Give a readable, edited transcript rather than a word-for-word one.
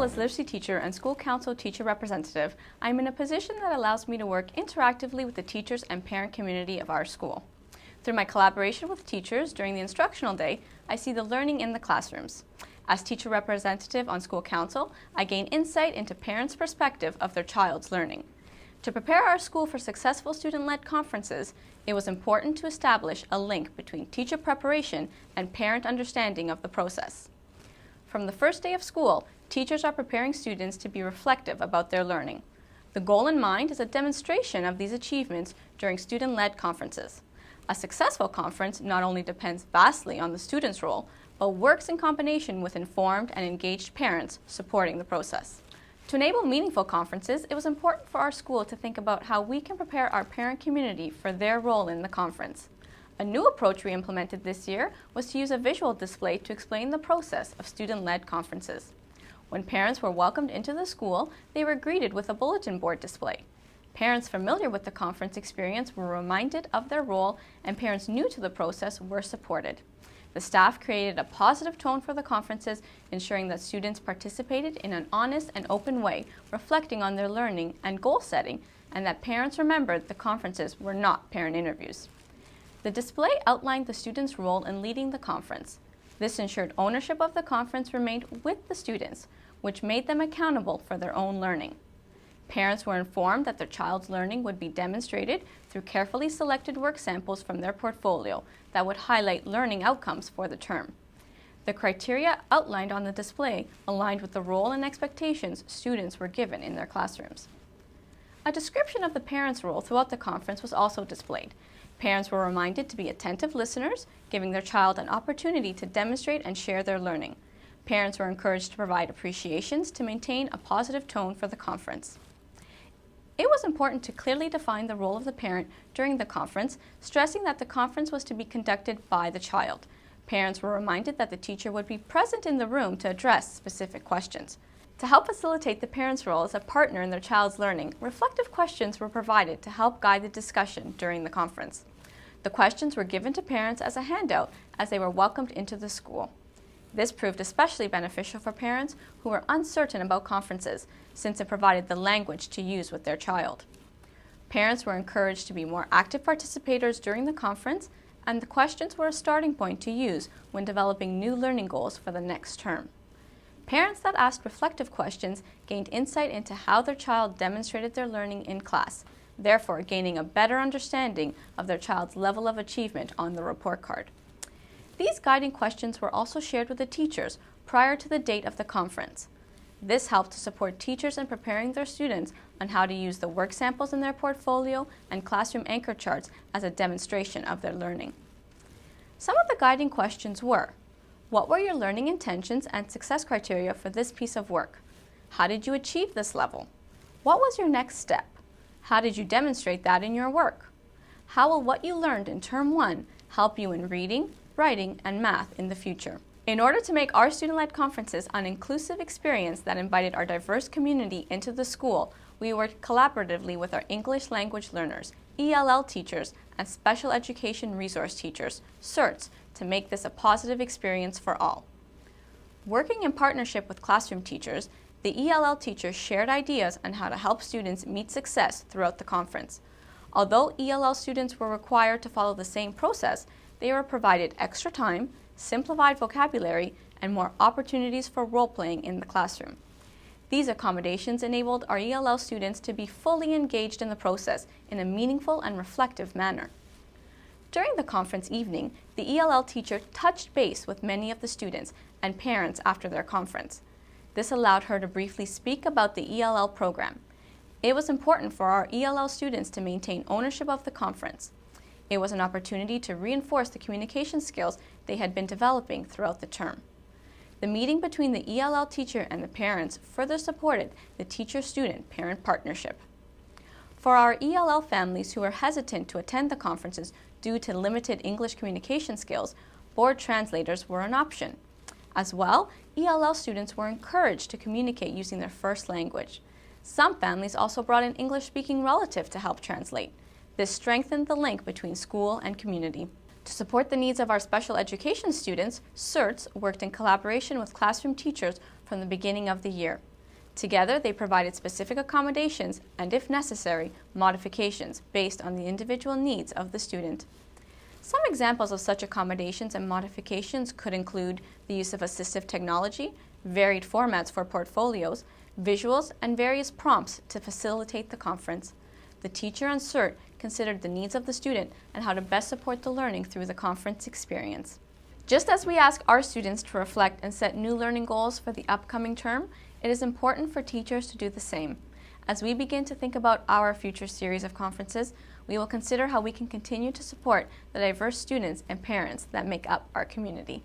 as literacy teacher and school council teacher representative, I am in a position that allows me to work interactively with the teachers and parent community of our school. Through my collaboration with teachers during the instructional day, I see the learning in the classrooms. As teacher representative on school council, I gain insight into parents' perspective of their child's learning. To prepare our school for successful student-led conferences, it was important to establish a link between teacher preparation and parent understanding of the process. From the first day of school, teachers are preparing students to be reflective about their learning. The goal in mind is a demonstration of these achievements during student-led conferences. A successful conference not only depends vastly on the student's role, but works in combination with informed and engaged parents supporting the process. To enable meaningful conferences, it was important for our school to think about how we can prepare our parent community for their role in the conference. A new approach we implemented this year was to use a visual display to explain the process of student-led conferences. When parents were welcomed into the school, they were greeted with a bulletin board display. Parents familiar with the conference experience were reminded of their role, and parents new to the process were supported. The staff created a positive tone for the conferences, ensuring that students participated in an honest and open way, reflecting on their learning and goal setting, and that parents remembered the conferences were not parent interviews. The display outlined the students' role in leading the conference. This ensured ownership of the conference remained with the students, which made them accountable for their own learning. Parents were informed that their child's learning would be demonstrated through carefully selected work samples from their portfolio that would highlight learning outcomes for the term. The criteria outlined on the display aligned with the role and expectations students were given in their classrooms. A description of the parents' role throughout the conference was also displayed. Parents were reminded to be attentive listeners, giving their child an opportunity to demonstrate and share their learning. Parents were encouraged to provide appreciations to maintain a positive tone for the conference. It was important to clearly define the role of the parent during the conference, stressing that the conference was to be conducted by the child. Parents were reminded that the teacher would be present in the room to address specific questions. To help facilitate the parent's role as a partner in their child's learning, reflective questions were provided to help guide the discussion during the conference. The questions were given to parents as a handout as they were welcomed into the school. This proved especially beneficial for parents who were uncertain about conferences, since it provided the language to use with their child. Parents were encouraged to be more active participators during the conference, and the questions were a starting point to use when developing new learning goals for the next term. Parents that asked reflective questions gained insight into how their child demonstrated their learning in class, therefore gaining a better understanding of their child's level of achievement on the report card. These guiding questions were also shared with the teachers prior to the date of the conference. This helped to support teachers in preparing their students on how to use the work samples in their portfolio and classroom anchor charts as a demonstration of their learning. Some of the guiding questions were: what were your learning intentions and success criteria for this piece of work? How did you achieve this level? What was your next step? How did you demonstrate that in your work? How will what you learned in Term 1 help you in reading, writing, and math in the future? In order to make our student-led conferences an inclusive experience that invited our diverse community into the school, we worked collaboratively with our English language learners, ELL teachers, and special education resource teachers, CERTs, to make this a positive experience for all. Working in partnership with classroom teachers, the ELL teachers shared ideas on how to help students meet success throughout the conference. Although ELL students were required to follow the same process, they were provided extra time, simplified vocabulary, and more opportunities for role-playing in the classroom. These accommodations enabled our ELL students to be fully engaged in the process in a meaningful and reflective manner. During the conference evening, the ELL teacher touched base with many of the students and parents after their conference. This allowed her to briefly speak about the ELL program. It was important for our ELL students to maintain ownership of the conference. It was an opportunity to reinforce the communication skills they had been developing throughout the term. The meeting between the ELL teacher and the parents further supported the teacher-student-parent partnership. For our ELL families who were hesitant to attend the conferences due to limited English communication skills, board translators were an option. As well, ELL students were encouraged to communicate using their first language. Some families also brought an English-speaking relative to help translate. This strengthened the link between school and community. To support the needs of our special education students, CERTs worked in collaboration with classroom teachers from the beginning of the year. Together, they provided specific accommodations and, if necessary, modifications based on the individual needs of the student. Some examples of such accommodations and modifications could include the use of assistive technology, varied formats for portfolios, visuals, and various prompts to facilitate the conference. The teacher and CERT considered the needs of the student and how to best support the learning through the conference experience. Just as we ask our students to reflect and set new learning goals for the upcoming term, it is important for teachers to do the same. As we begin to think about our future series of conferences, we will consider how we can continue to support the diverse students and parents that make up our community.